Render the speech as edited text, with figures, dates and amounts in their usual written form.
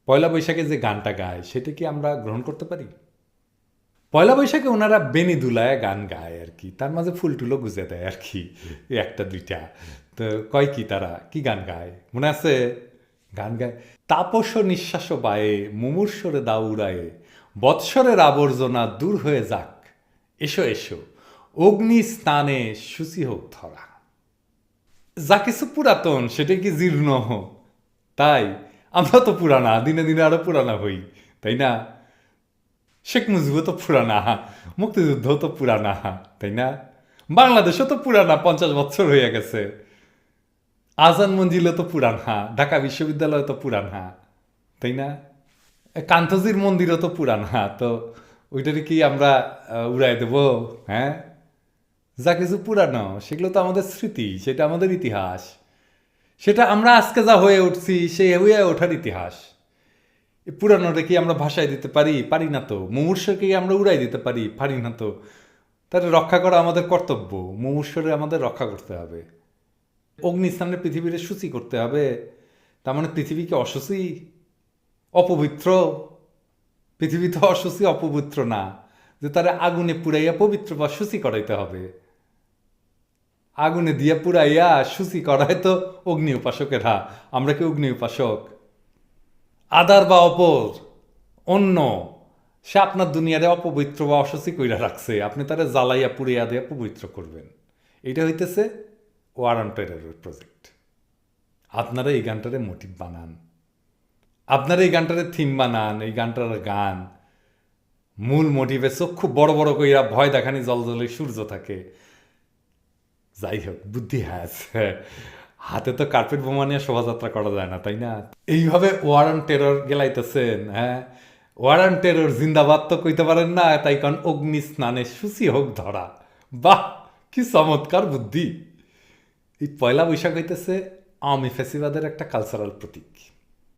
পয়লা বৈশাখে যে গানটা গায় সেটা কি আমরা গ্রহণ করতে পারি? পয়লা বৈশাখে ওনারা বেনি দুলায় গান গায় আর কি, তার মাঝে ফুল টুলো গুজে দেয় আর কি, এই একটা দুইটা। তো কয় কি তারা কি গান গায় মনে আছে? গান গায়, তাপস নিঃশ্বাস বায়ে মুমূর্ষরে দাও উড়ায়ে, বৎসরের আবর্জনা দূর হয়ে যাক, এসো এসো, অগ্নি স্নানে শুচি হোক ধরা। যা কিছু পুরাতন সেটা কি জীর্ণ? তাই আমরা তো পুরানা, দিনে দিনে আরো পুরানা হই, তাই না? শেখ মুজিবও তো পুরানা, মুক্তিযুদ্ধও তো পুরানা, তাই না? বাংলাদেশও তো পুরানা, 50 বছর হয়ে গেছে। আজান মঞ্জিলও তো পুরানা, ঢাকা বিশ্ববিদ্যালয় তো পুরানা, তাই না? কান্থজির মন্দিরও তো পুরানা, তো ওইটারে কি আমরা উড়াই দেব? হ্যাঁ, যা কিছু পুরানো সেগুলো তো আমাদের স্মৃতি, সেটা আমাদের ইতিহাস, সেটা আমরা আজকে যা হয়ে উঠছি সেই হয়ে ওঠার ইতিহাস। এই পুরানোটা কি আমরা ভাষায় দিতে পারি? পারি না তো। মুমূর্ষকে আমরা উড়াই দিতে পারি? পারি না তো। তাহলে রক্ষা করা আমাদের কর্তব্য, মুমূর্ষরে আমাদের রক্ষা করতে হবে। অগ্নিস্থানে পৃথিবীর সূচি করতে হবে, তার মানে পৃথিবীকে অসুচি, অপবিত্র? পৃথিবী তো অসুচি অপবিত্র না যে তারা আগুনে পুড়াইয়া পবিত্র বা সূচি করাইতে হবে। আগুনে দিয়া পুড়াইয়া সূচি করায় তো অগ্নি উপাসকেরা। আমরা কি অগ্নি উপাসক? আদার বা অপর অন্য, সে আপনার দুনিয়ারে অপবিত্র বা অসুচি কইরা রাখছে, আপনি তারা জ্বালাইয়া পুড়িয়া দিয়ে পবিত্র করবেন। এটা হইতেছে ওয়ার অন টেররের প্রজেক্ট। আপনারা এই গানটারে মোটিভ বানান, আপনারা এই গানটারে থিম বানান, এই গানটার গান মূল মোটিভে চক্ষু বড় বড় কইরা ভয় দেখানি জল জলে সূর্য থাকে। যাই হোক, বুদ্ধি হ্যাজ, হাতে তো কার্পেট বোমা নিয়ে শোভাযাত্রা করা যায় না, তাই না? এইভাবে ওয়ার অন টেরর গেলাইতেছেন, হ্যাঁ? ওয়ার অন টেরর জিন্দাবাদ তো কইতে পারেন না, তাই কারণ অগ্নি স্নানে শুচি হোক ধরা। বাহ, কি চমৎকার বুদ্ধি! এই পয়লা বৈশাখ হইতেছে আওয়ামী ফ্যাসিবাদের একটা কালচারাল প্রতীক।